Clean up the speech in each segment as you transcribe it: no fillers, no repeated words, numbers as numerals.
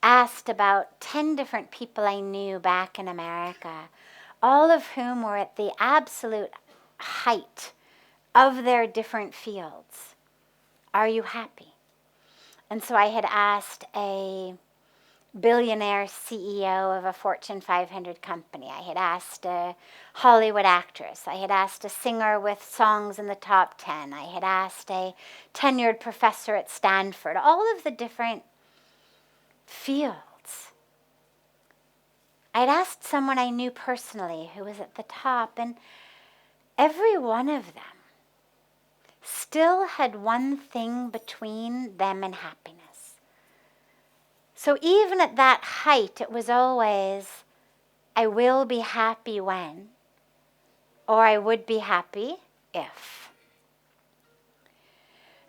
asked about 10 different people I knew back in America, all of whom were at the absolute height of their different fields. Are you happy? And so I had asked a billionaire CEO of a Fortune 500 company. I had asked a Hollywood actress. I had asked a singer with songs in the top 10. I had asked a tenured professor at Stanford. All of the different fields. I'd asked someone I knew personally who was at the top, and every one of them still had one thing between them and happiness. So even at that height, it was always, I will be happy when, or I would be happy if.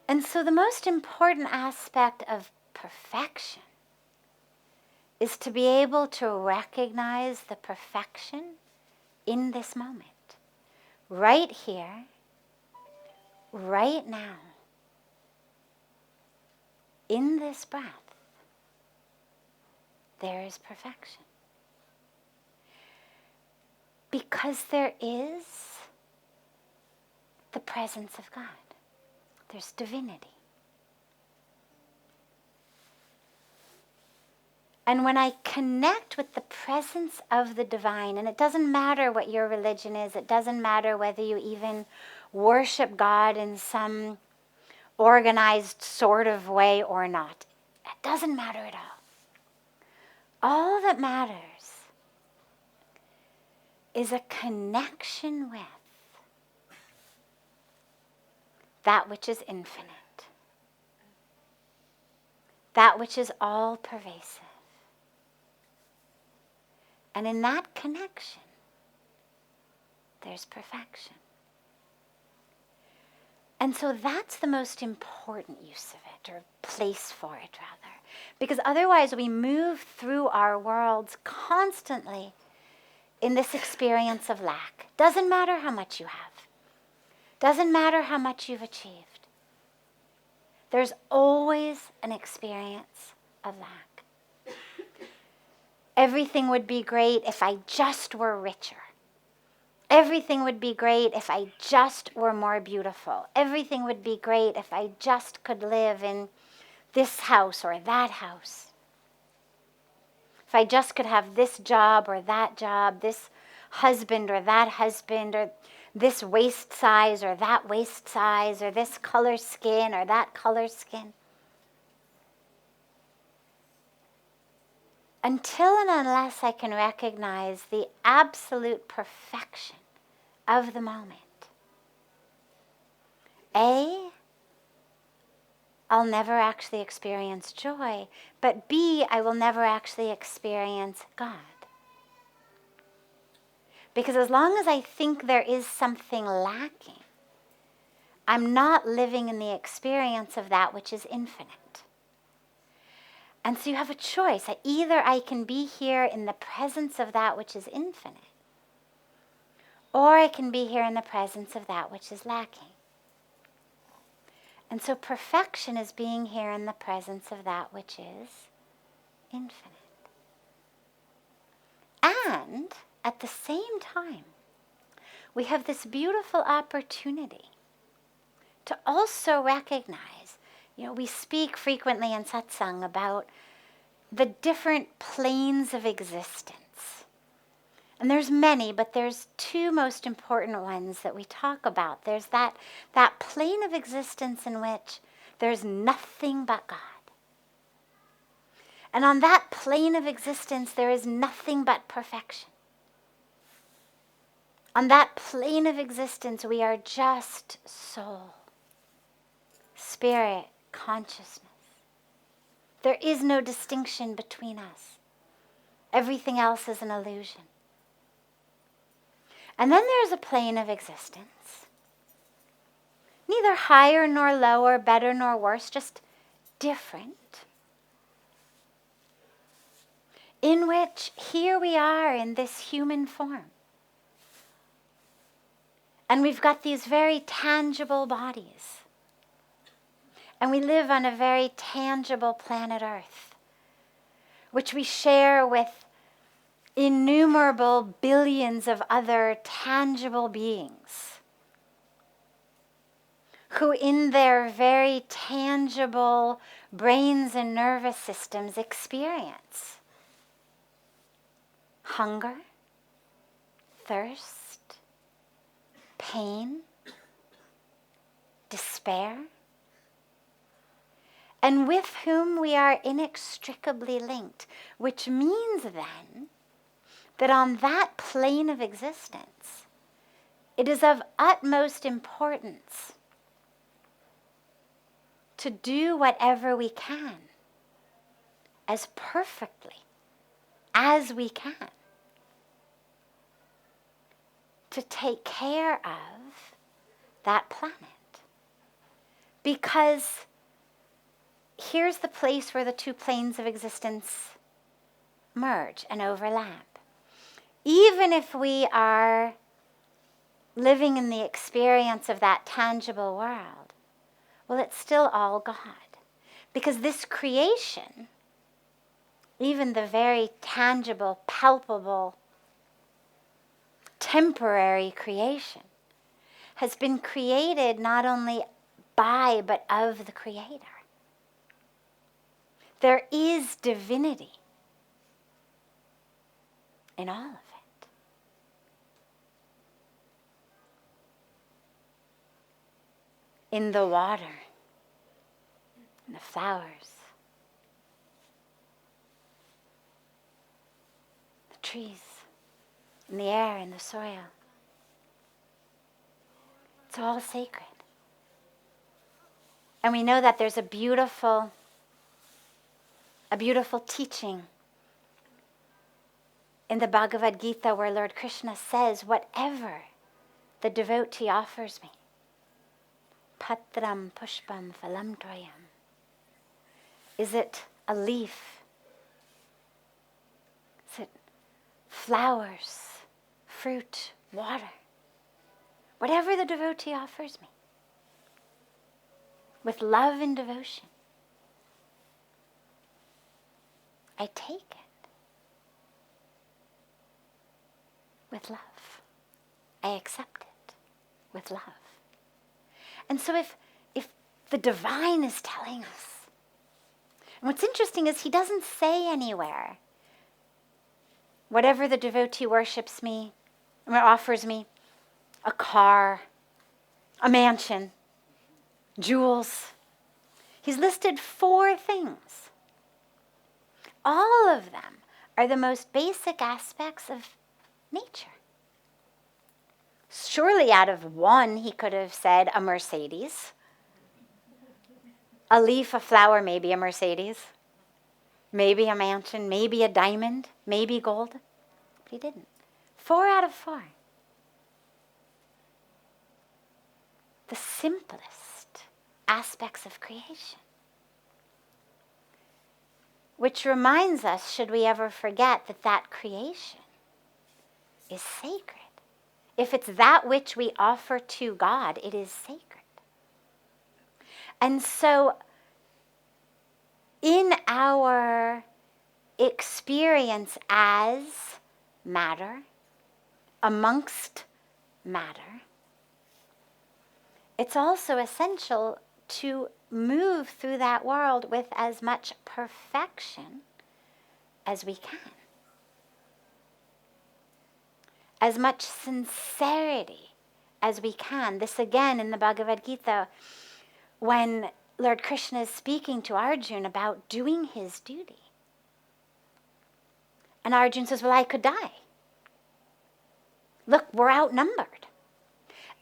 And so the most important aspect of perfection is to be able to recognize the perfection in this moment, right here, right now, in this breath. There is perfection. Because there is the presence of God. There's divinity. And when I connect with the presence of the divine, and it doesn't matter what your religion is, it doesn't matter whether you even worship God in some organized sort of way or not. It doesn't matter at all. All that matters is a connection with that which is infinite, that which is all pervasive. And in that connection, there's perfection. And so that's the most important use of it, or place for it, rather. Because otherwise we move through our worlds constantly in this experience of lack. Doesn't matter how much you have. Doesn't matter how much you've achieved. There's always an experience of lack. Everything would be great if I just were richer. Everything would be great if I just were more beautiful. Everything would be great if I just could live in this house or that house. If I just could have this job or that job, this husband or that husband, or this waist size or that waist size, or this color skin or that color skin. Until and unless I can recognize the absolute perfection of the moment, A, I'll never actually experience joy, but B, I will never actually experience God. Because as long as I think there is something lacking, I'm not living in the experience of that which is infinite. And so you have a choice. Either I can be here in the presence of that which is infinite, or I can be here in the presence of that which is lacking. And so perfection is being here in the presence of that which is infinite. And at the same time, we have this beautiful opportunity to also recognize, we speak frequently in SATSANG about the different planes of existence. And there's many, but there's two most important ones that we talk about. There's that plane of existence in which there's nothing but God. And on that plane of existence, there is nothing but perfection. On that plane of existence, we are just soul, spirit, consciousness. There is no distinction between us. Everything else is an illusion. And then there's a plane of existence, neither higher nor lower, better nor worse, just different, in which here we are in this human form. And we've got these very tangible bodies. And we live on a very tangible planet Earth, which we share with innumerable billions of other tangible beings, who in their very tangible brains and nervous systems experience hunger, thirst, pain, despair, and with whom we are inextricably linked, which means then that on that plane of existence, it is of utmost importance to do whatever we can as perfectly as we can to take care of that planet. Because here's the place where the two planes of existence merge and overlap. Even if we are living in the experience of that tangible world, well, it's still all God. Because this creation, even the very tangible, palpable, temporary creation, has been created not only by but of the Creator. There is divinity in all of it. In the water, in the flowers, the trees, in the air, in the soil. It's all sacred. And we know that there's a beautiful teaching in the Bhagavad-Gita where Lord Krishna says, whatever the devotee offers me, patram pushpam phalam toyam. Is it a leaf? Is it flowers, fruit, water? Whatever the devotee offers me, with love and devotion, I take it with love. I accept it with love. And so if the divine is telling us, and what's interesting is he doesn't say anywhere, whatever the devotee worships me, or offers me, a car, a mansion, jewels. He's listed 4 things. All of them are the most basic aspects of nature. Surely out of one he could have said a Mercedes, a leaf, a flower, maybe a Mercedes, maybe a mansion, maybe a diamond, maybe gold. But he didn't. 4 out of 4. The simplest aspects of creation. Which reminds us, should we ever forget, that creation is sacred. If it's that which we offer to God, it is sacred. And so, in our experience as matter, amongst matter, it's also essential to move through that world with as much perfection as we can. As much sincerity as we can. This again in the Bhagavad-Gita, when Lord Krishna is speaking to Arjuna about doing his duty. And Arjuna says, well, I could die. Look, we're outnumbered.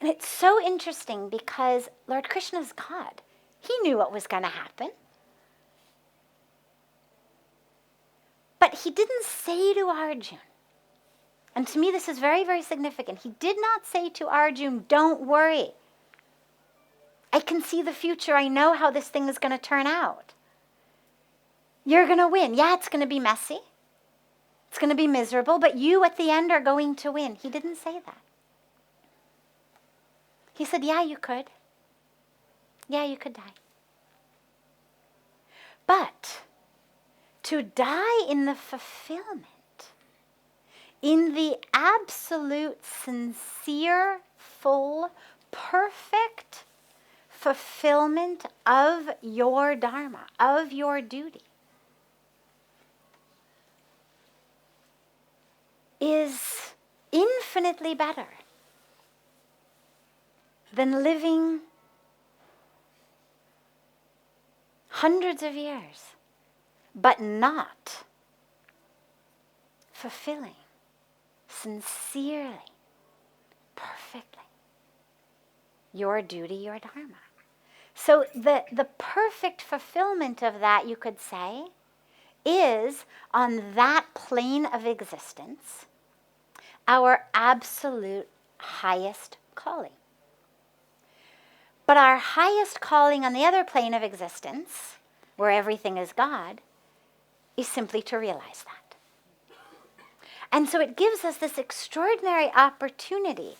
And it's so interesting because Lord Krishna is God. He knew what was going to happen. But he didn't say to Arjuna, and to me this is very, very significant, he did not say to Arjuna, don't worry. I can see the future. I know how this thing is going to turn out. You're going to win. Yeah, it's going to be messy. It's going to be miserable, but you at the end are going to win. He didn't say that. He said, yeah, you could. Yeah, you could die. But to die in the fulfillment, in the absolute, sincere, full, perfect fulfillment of your dharma, of your duty, is infinitely better than living hundreds of years, but not fulfilling, sincerely, perfectly your duty, your dharma. So the perfect fulfillment of that, you could say, is on that plane of existence, our absolute highest calling. But our highest calling on the other plane of existence, where everything is God, is simply to realize that. And so it gives us this extraordinary opportunity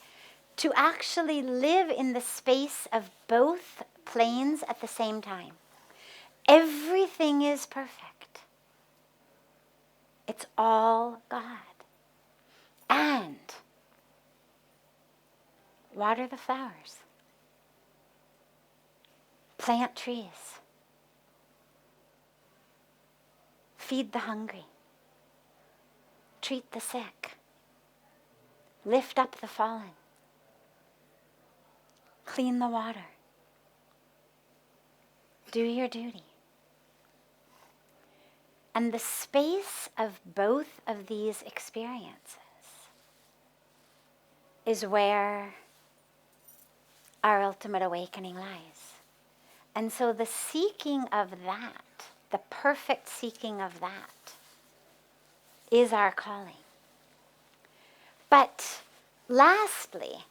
to actually live in the space of both planes at the same time. Everything is perfect. It's all God. And water the flowers. Plant trees. Feed the hungry. Treat the sick. Lift up the fallen. Clean the water. Do your duty. And the space of both of these experiences is where our ultimate awakening lies. And so the seeking of that, the perfect seeking of that, is our calling. But lastly,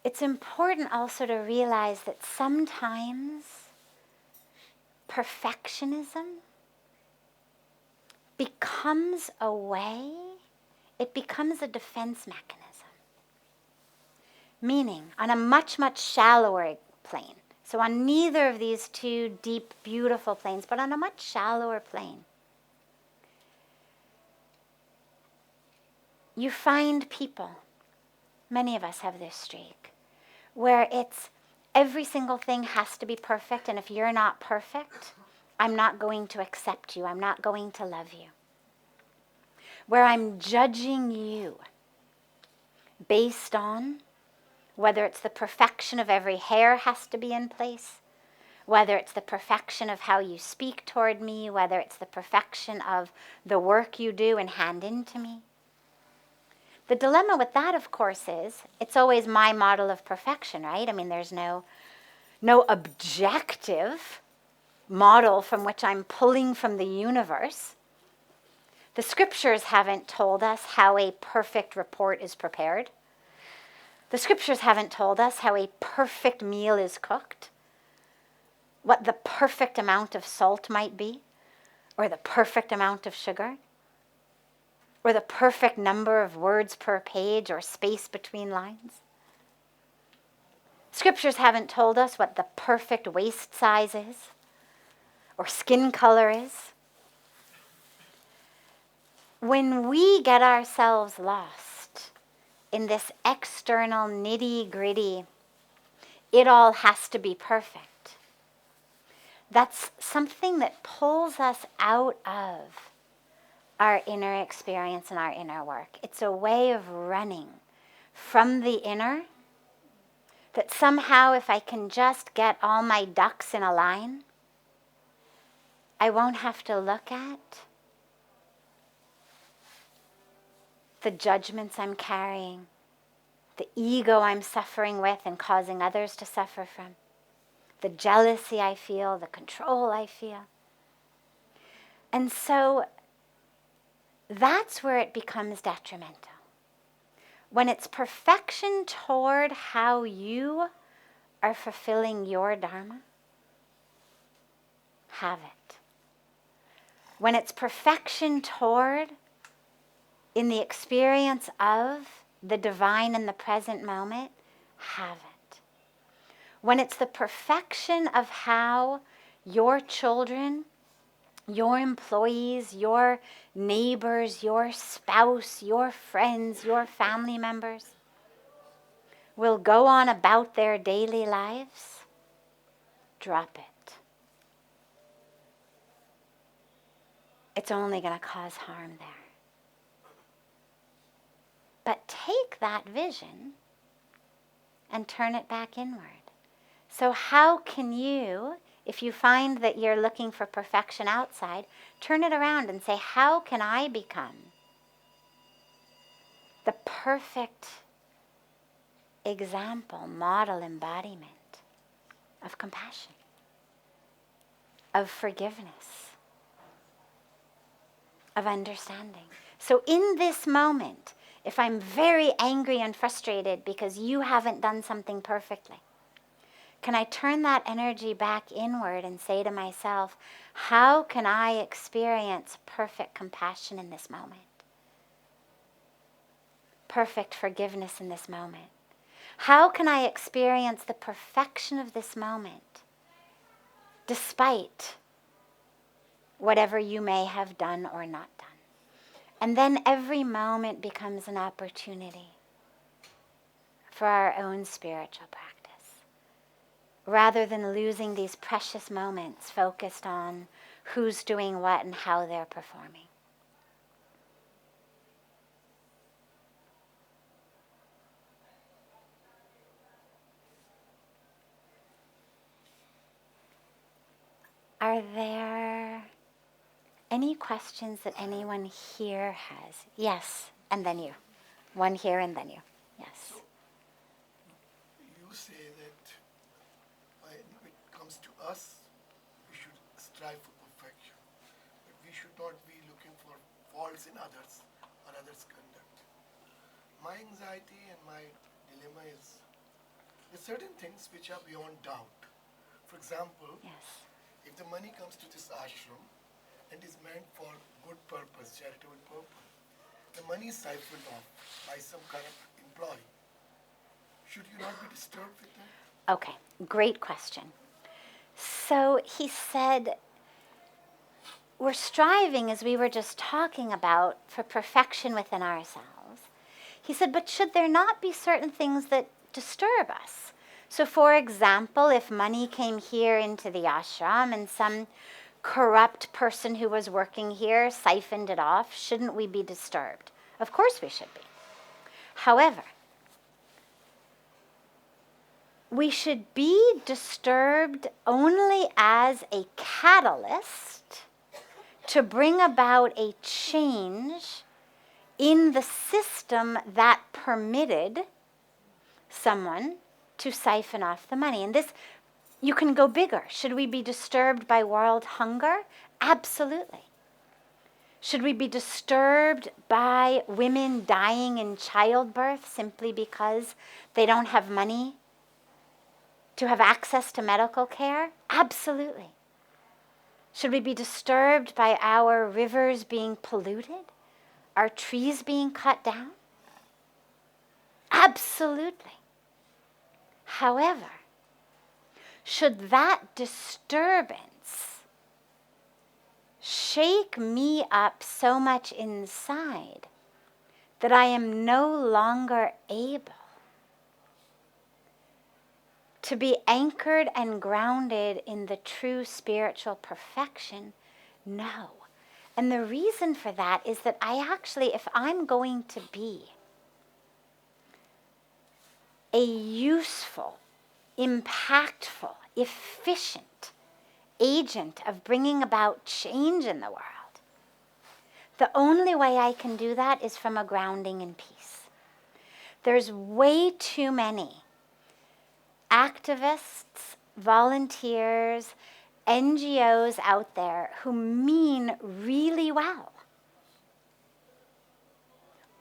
it's important also to realize that sometimes perfectionism becomes a way, it becomes a defense mechanism. Meaning, on a much, much shallower plane, so on neither of these two deep, beautiful planes, but on a much shallower plane, you find people, many of us have this streak, where it's every single thing has to be perfect, and if you're not perfect, I'm not going to accept you, I'm not going to love you. Where I'm judging you based on whether it's the perfection of every hair has to be in place, whether it's the perfection of how you speak toward me, whether it's the perfection of the work you do and hand in to me. The dilemma with that, of course, is it's always my model of perfection, right? I mean, there's no objective model from which I'm pulling from the universe. The scriptures haven't told us how a perfect report is prepared. The scriptures haven't told us how a perfect meal is cooked, what the perfect amount of salt might be, or the perfect amount of sugar, or the perfect number of words per page or space between lines. Scriptures haven't told us what the perfect waist size is, or skin color is. When we get ourselves lost in this external nitty-gritty, it all has to be perfect, that's something that pulls us out of our inner experience and our inner work. It's a way of running from the inner that somehow if I can just get all my ducks in a line, I won't have to look at the judgments I'm carrying, the ego I'm suffering with and causing others to suffer from, the jealousy I feel, the control I feel. And so that's where it becomes detrimental. When it's perfection toward how you are fulfilling your dharma, have it. When it's perfection toward in the experience of the divine in the present moment, have it. When it's the perfection of how your children your employees, your neighbors, your spouse, your friends, your family members will go on about their daily lives, drop it. It's only going to cause harm there. But take that vision and turn it back inward. So how can you, if you find that you're looking for perfection outside, turn it around and say, how can I become the perfect example, model, embodiment of compassion, of forgiveness, of understanding? So in this moment, if I'm very angry and frustrated because you haven't done something perfectly, can I turn that energy back inward and say to myself, how can I experience perfect compassion in this moment? Perfect forgiveness in this moment? How can I experience the perfection of this moment despite whatever you may have done or not done? And then every moment becomes an opportunity for our own spiritual practice, rather than losing these precious moments focused on who's doing what and how they're performing. Are there any questions that anyone here has? Yes, and then you. One here and then you. Yes. You say that when it comes to us, we should strive for perfection, but we should not be looking for faults in others or others' conduct. My anxiety and my dilemma is there's certain things which are beyond doubt. For example, Yes. if the money comes to this ashram and is meant for good purpose, charitable purpose, the money is siphoned off by some corrupt employee. Should you not be disturbed with that? Okay, great question. So he said, we're striving, as we were just talking about, for perfection within ourselves. He said, but should there not be certain things that disturb us? So for example, if money came here into the ashram and some corrupt person who was working here siphoned it off, shouldn't we be disturbed? Of course we should be. However, we should be disturbed only as a catalyst to bring about a change in the system that permitted someone to siphon off the money. And this, you can go bigger. Should we be disturbed by world hunger? Absolutely. Should we be disturbed by women dying in childbirth simply because they don't have money to have access to medical care? Absolutely. Should we be disturbed by our rivers being polluted? Our trees being cut down? Absolutely. However, should that disturbance shake me up so much inside that I am no longer able to be anchored and grounded in the true spiritual perfection? No. And the reason for that is that I actually, if I'm going to be a useful, impactful, efficient agent of bringing about change in the world, the only way I can do that is from a grounding in peace. There's way too many activists, volunteers, NGOs out there who mean really well.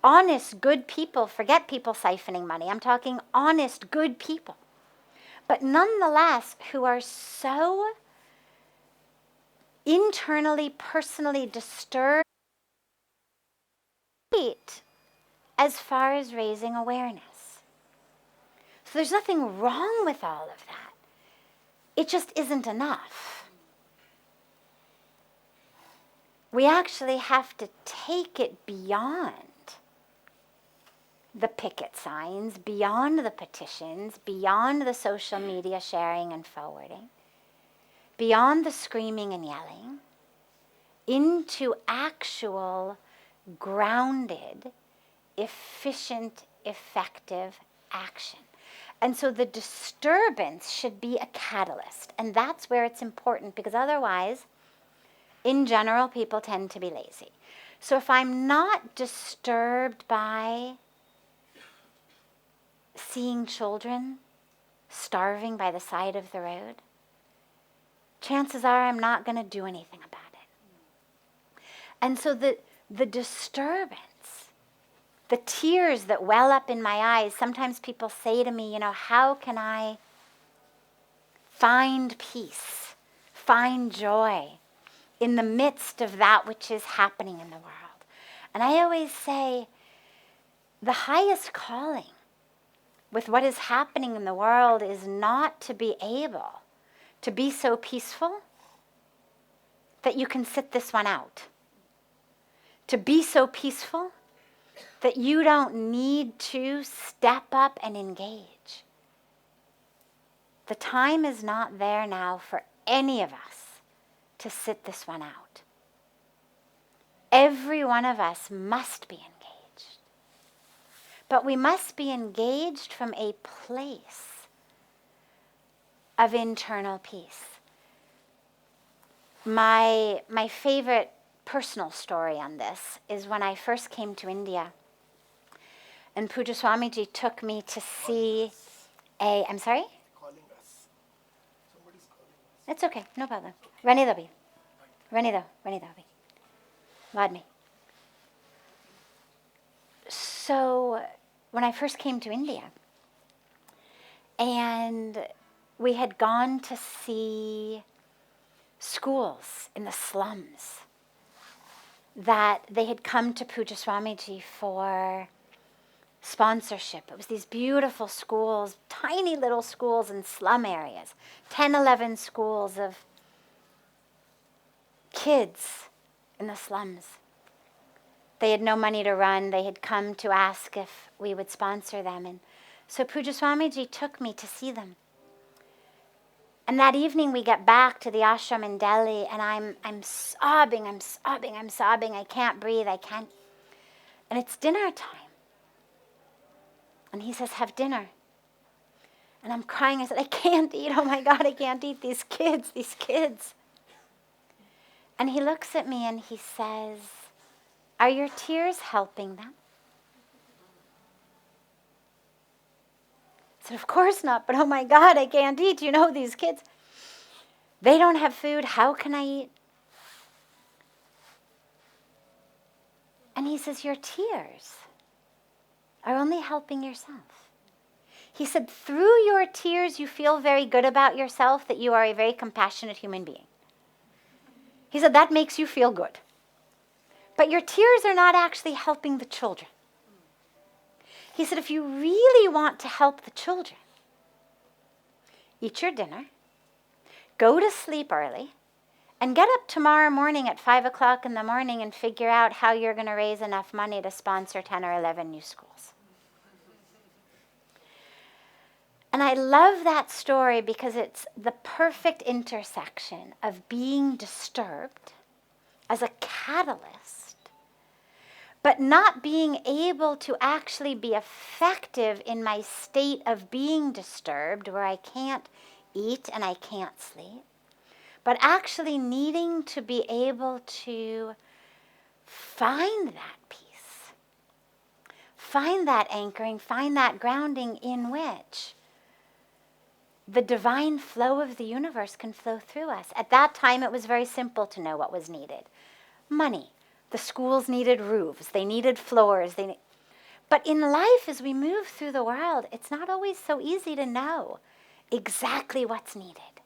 Honest, good people, forget people siphoning money. I'm talking honest, good people. But nonetheless, who are so internally, personally disturbed as far as raising awareness. So there's nothing wrong with all of that. It just isn't enough. we actually have to take it beyond the picket signs, beyond the petitions, beyond the social media sharing and forwarding, beyond the screaming and yelling, into actual grounded, efficient, effective action. And so the disturbance should be a catalyst. And that's where it's important, because otherwise, in general, people tend to be lazy. So if I'm not disturbed by seeing children starving by the side of the road, chances are I'm not going to do anything about it. And so the disturbance, the tears that well up in my eyes, sometimes people say to me, how can I find peace, find joy in the midst of that which is happening in the world? And I always say, the highest calling with what is happening in the world is not to be able to be so peaceful that you can sit this one out. To be so peaceful that you don't need to step up and engage. The time is not there now for any of us to sit this one out. Every one of us must be engaged. But we must be engaged from a place of internal peace. My favorite personal story on this is when I first came to India. And Puja Swamiji took me to see I'm sorry? Calling us. Somebody's calling us. It's okay, no problem. Rani Dabi. Rani Dabi. Ladmi. So, when I first came to India, and we had gone to see schools in the slums that they had come to Puja Swamiji for sponsorship. It was these beautiful schools, tiny little schools in slum areas, 10, 11 schools of kids in the slums. They had no money to run. They had come to ask if we would sponsor them. And so Puja Swamiji took me to see them. And that evening we get back to the ashram in Delhi, and I'm sobbing. I can't breathe. And it's dinner time. And he says, have dinner. And I'm crying. I said, I can't eat. Oh my God, I can't eat. These kids. And he looks at me and he says, are your tears helping them? I said, of course not, but oh my God, I can't eat. These kids, they don't have food. How can I eat? And he says, your tears are only helping yourself. He said, through your tears, you feel very good about yourself, that you are a very compassionate human being. He said, that makes you feel good. But your tears are not actually helping the children. He said, if you really want to help the children, eat your dinner, go to sleep early, and get up tomorrow morning at 5 o'clock in the morning and figure out how you're going to raise enough money to sponsor 10 or 11 new schools. And I love that story because it's the perfect intersection of being disturbed as a catalyst, but not being able to actually be effective in my state of being disturbed, where I can't eat and I can't sleep, but actually needing to be able to find that peace, find that anchoring, find that grounding in which the divine flow of the universe can flow through us. At that time, it was very simple to know what was needed. Money. The schools needed roofs. They needed floors. But in life, as we move through the world, it's not always so easy to know exactly what's needed.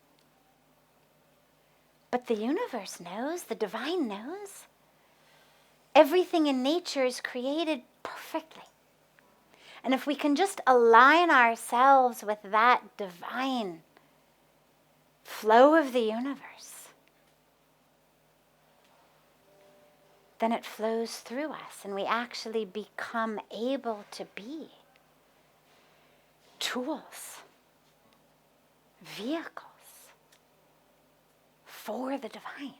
But the universe knows. The divine knows. Everything in nature is created perfectly. And if we can just align ourselves with that divine flow of the universe, then it flows through us and we actually become able to be tools, vehicles for the divine.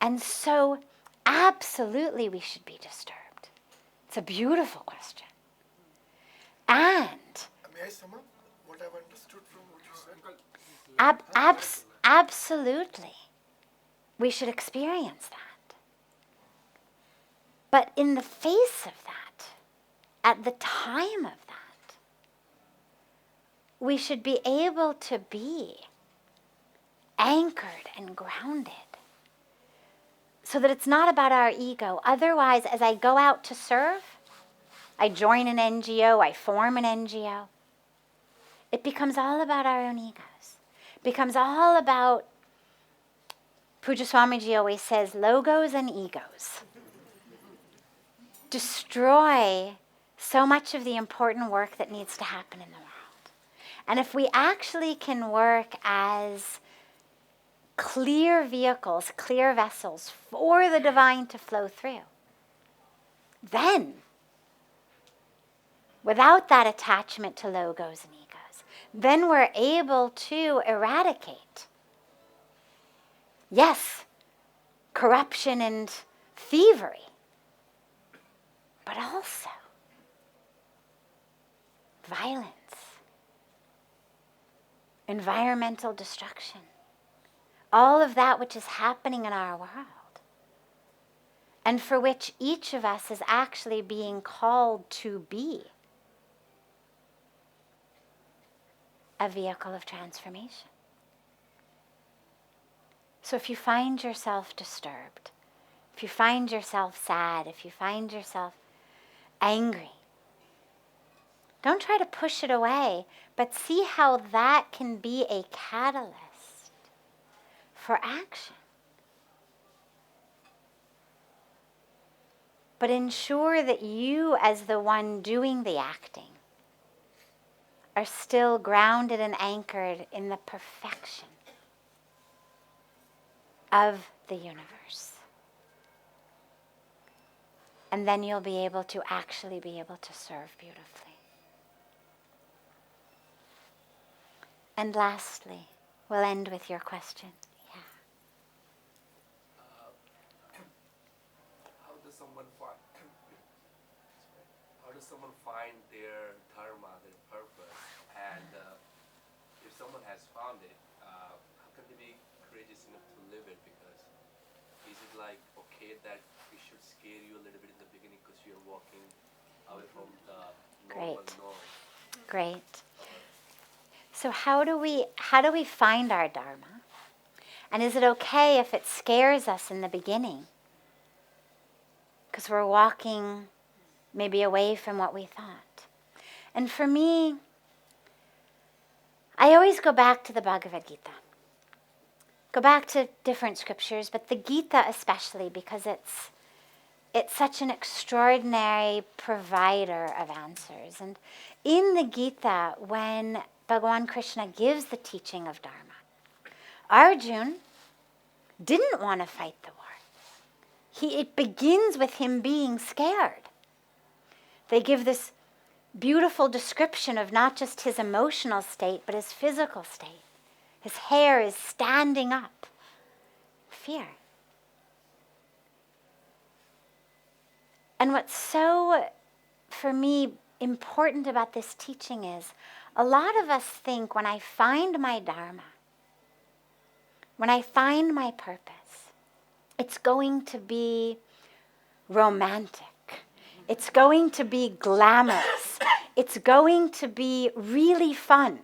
And so, absolutely we should be disturbed. It's a beautiful question. And May I sum up what I've understood from what you said? absolutely, we should experience that. But in the face of that, at the time of that, we should be able to be anchored and grounded so that it's not about our ego. Otherwise, as I go out to serve, I join an NGO, I form an NGO, it becomes all about our own egos. It becomes all about, Puja Swamiji always says, logos and egos. Destroy so much of the important work that needs to happen in the world. And if we actually can work as clear vehicles, clear vessels for the divine to flow through, then, without that attachment to logos and egos, then we're able to eradicate, yes, corruption and thievery, but also violence, environmental destruction, all of that which is happening in our world, and for which each of us is actually being called to be a vehicle of transformation. So if you find yourself disturbed, if you find yourself sad, if you find yourself angry, don't try to push it away, but see how that can be a catalyst for action. But ensure that you, as the one doing the acting, are still grounded and anchored in the perfection of the universe. And then you'll be able to actually be able to serve beautifully. And lastly, we'll end with your question. Yeah. How does someone find their dharma, their purpose? And if someone has found it, how can they be courageous enough to live it? Because is it like okay that it should scare you a little bit in the beginning because you're walking away from the normal norm? Great. So how do we find our dharma? And is it okay if it scares us in the beginning? Because we're walking maybe away from what we thought. And for me, I always go back to the Bhagavad-Gita. Go back to different scriptures, but the Gita especially, because it's such an extraordinary provider of answers. And in the Gita, when Bhagavan Krishna gives the teaching of dharma, Arjuna didn't want to fight the war. It begins with him being scared. They give this beautiful description of not just his emotional state, but his physical state. His hair is standing up. Fear. And what's so, for me, important about this teaching is, a lot of us think when I find my dharma, when I find my purpose, it's going to be romantic. It's going to be glamorous. It's going to be really fun.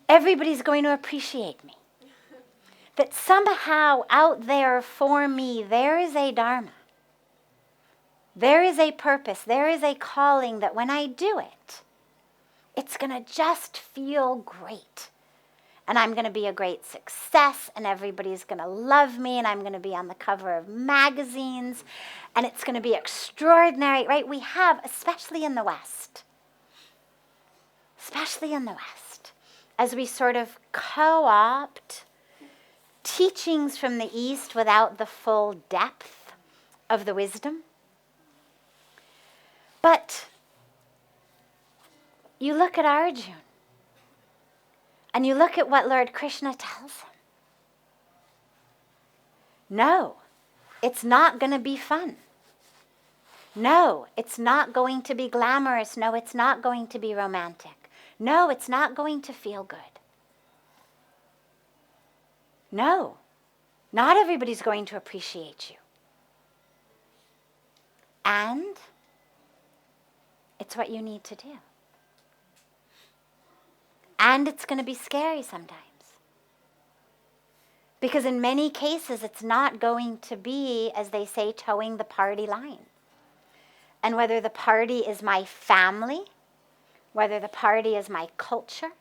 Everybody's going to appreciate me. That somehow out there for me, there is a dharma. There is a purpose. There is a calling that when I do it, it's going to just feel great. And I'm going to be a great success, and everybody's going to love me, and I'm going to be on the cover of magazines, and it's going to be extraordinary, right? We have, especially in the West, as we sort of co-opt teachings from the East without the full depth of the wisdom. But you look at Arjuna, and you look at what Lord Krishna tells him. No, it's not going to be fun. No, it's not going to be glamorous. No, it's not going to be romantic. No, it's not going to feel good. No, not everybody's going to appreciate you. And it's what you need to do. And it's going to be scary sometimes. Because in many cases, it's not going to be, as they say, towing the party line. And whether the party is my family, whether the party is my culture,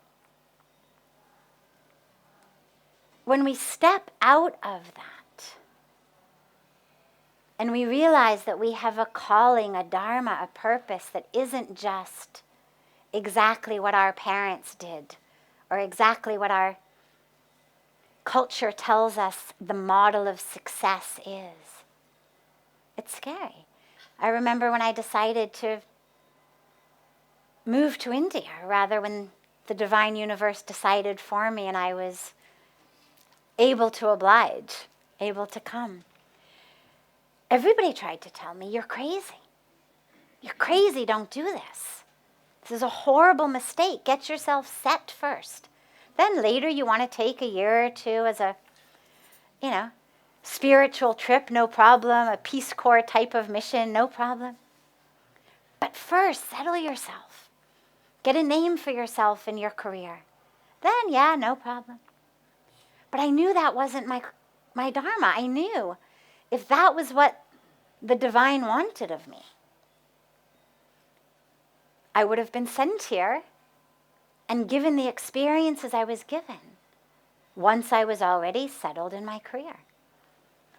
when we step out of that and we realize that we have a calling, a dharma, a purpose that isn't just exactly what our parents did or exactly what our culture tells us the model of success is, it's scary. I remember when I decided to move to India, rather when the divine universe decided for me and I was able to oblige, able to come. Everybody tried to tell me, you're crazy. You're crazy, don't do this. This is a horrible mistake. Get yourself set first. Then later you want to take a year or two as a, spiritual trip, no problem. A Peace Corps type of mission, no problem. But first, settle yourself. Get a name for yourself in your career. Then, yeah, no problem. But I knew that wasn't my dharma. I knew if that was what the divine wanted of me, I would have been sent here and given the experiences I was given once I was already settled in my career.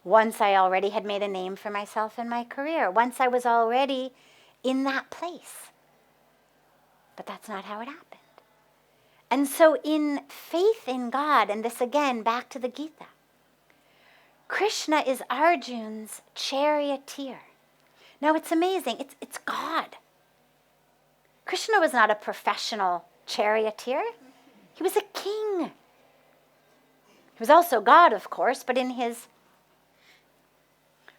Once I already had made a name for myself in my career. Once I was already in that place. But that's not how it happened. And so in faith in God, and this again, back to the Gita, Krishna is Arjuna's charioteer. Now it's amazing, it's God. Krishna was not a professional charioteer. He was a king. He was also God, of course, but in his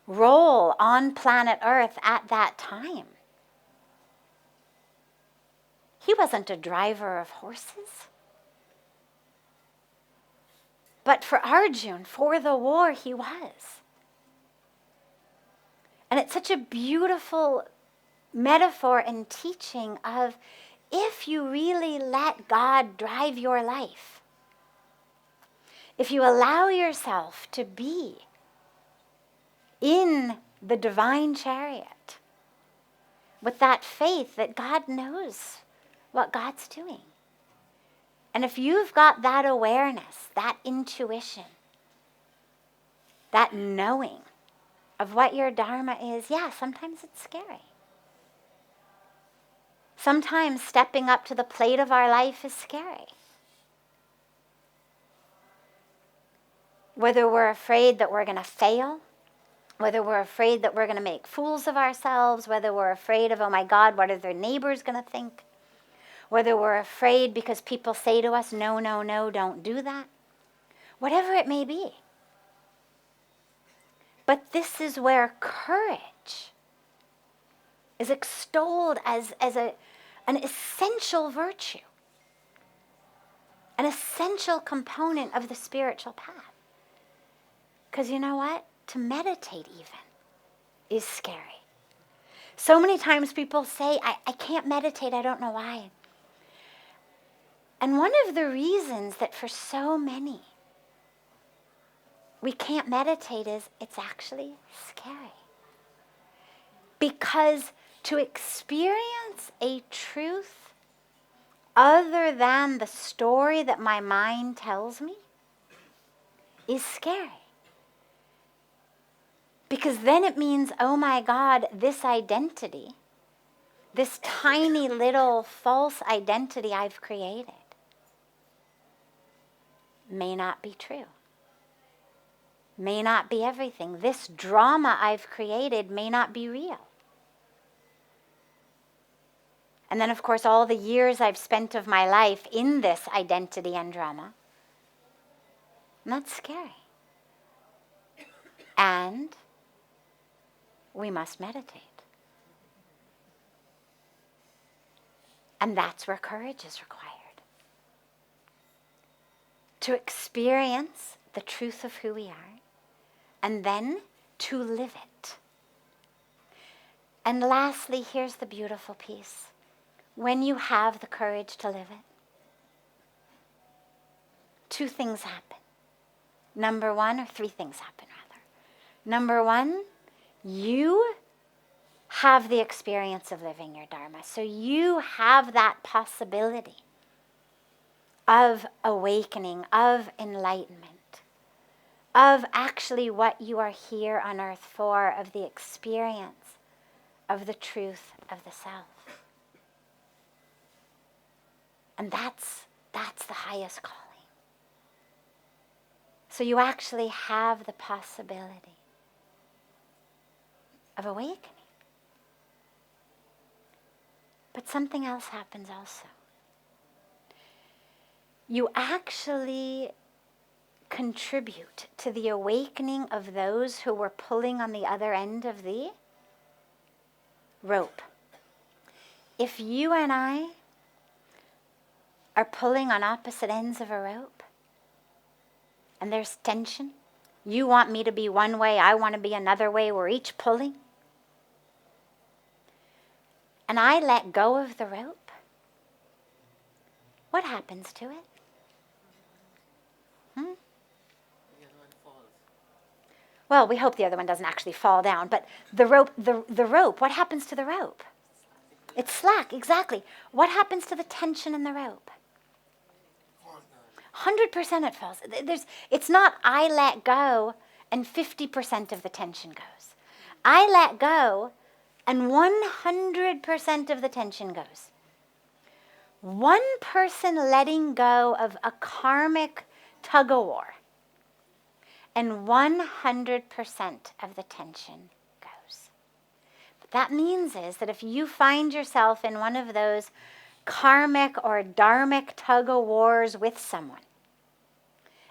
role on planet Earth at that time, he wasn't a driver of horses. But for Arjuna, for the war, he was. And it's such a beautiful metaphor and teaching of if you really let God drive your life, if you allow yourself to be in the divine chariot with that faith that God knows what God's doing. And if you've got that awareness, that intuition, that knowing of what your dharma is, yeah, sometimes it's scary. Sometimes stepping up to the plate of our life is scary. Whether we're afraid that we're going to fail, whether we're afraid that we're going to make fools of ourselves, whether we're afraid of, oh my God, what are their neighbors going to think? Whether we're afraid because people say to us, no, no, no, don't do that. Whatever it may be. But this is where courage is extolled as an essential virtue, an essential component of the spiritual path. Because you know what? To meditate even is scary. So many times people say, I can't meditate, I don't know why. And one of the reasons that for so many we can't meditate is it's actually scary. Because to experience a truth other than the story that my mind tells me is scary. Because then it means, oh my God, this identity, this tiny little false identity I've created may not be true. may not be everything. This drama I've created may not be real. And then, of course, all the years I've spent of my life in this identity and drama. And that's scary. And we must meditate. And that's where courage is required. To experience the truth of who we are, and then to live it. And lastly, here's the beautiful piece. When you have the courage to live it, two things happen. Number one, or three things happen rather. Number one, you have the experience of living your dharma. So you have that possibility of awakening, of enlightenment, of actually what you are here on earth for, of the experience of the truth of the self. And that's the highest calling. So you actually have the possibility of awakening. But something else happens also. You actually contribute to the awakening of those who were pulling on the other end of the rope. If you and I are pulling on opposite ends of a rope, and there's tension, you want me to be one way, I want to be another way, we're each pulling, and I let go of the rope, what happens to it? Well, we hope the other one doesn't actually fall down, but the rope, what happens to the rope? It's slack, exactly. What happens to the tension in the rope? 100% it falls. It's not I let go and 50% of the tension goes. I let go and 100% of the tension goes. One person letting go of a karmic tug-of-war, and 100% of the tension goes. What that means is that if you find yourself in one of those karmic or dharmic tug-of-wars with someone,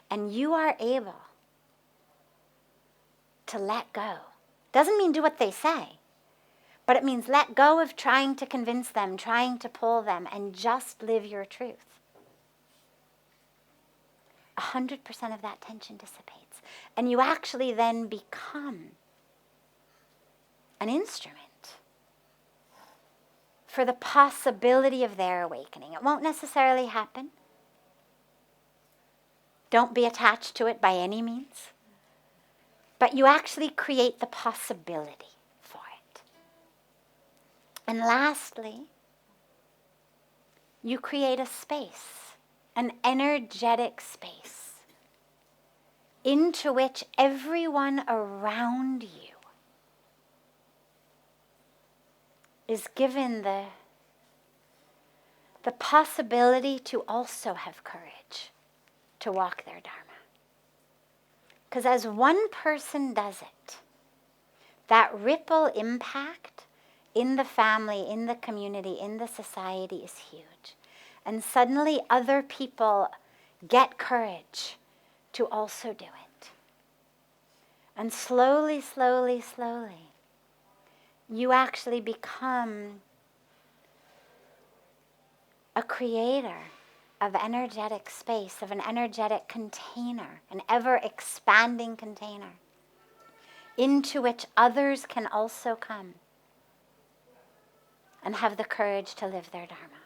and you are able to let go, doesn't mean do what they say, but it means let go of trying to convince them, trying to pull them, and just live your truth. 100% of that tension dissipates. And you actually then become an instrument for the possibility of their awakening. It won't necessarily happen. Don't be attached to it by any means. But you actually create the possibility for it. And lastly, you create a space, an energetic space, into which everyone around you is given the possibility to also have courage to walk their dharma. Because as one person does it, that ripple impact in the family, in the community, in the society is huge. And suddenly other people get courage to also do it. And slowly, slowly, slowly, you actually become a creator of energetic space, of an energetic container, an ever-expanding container, into which others can also come and have the courage to live their dharma.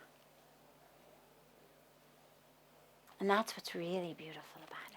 And that's what's really beautiful about it.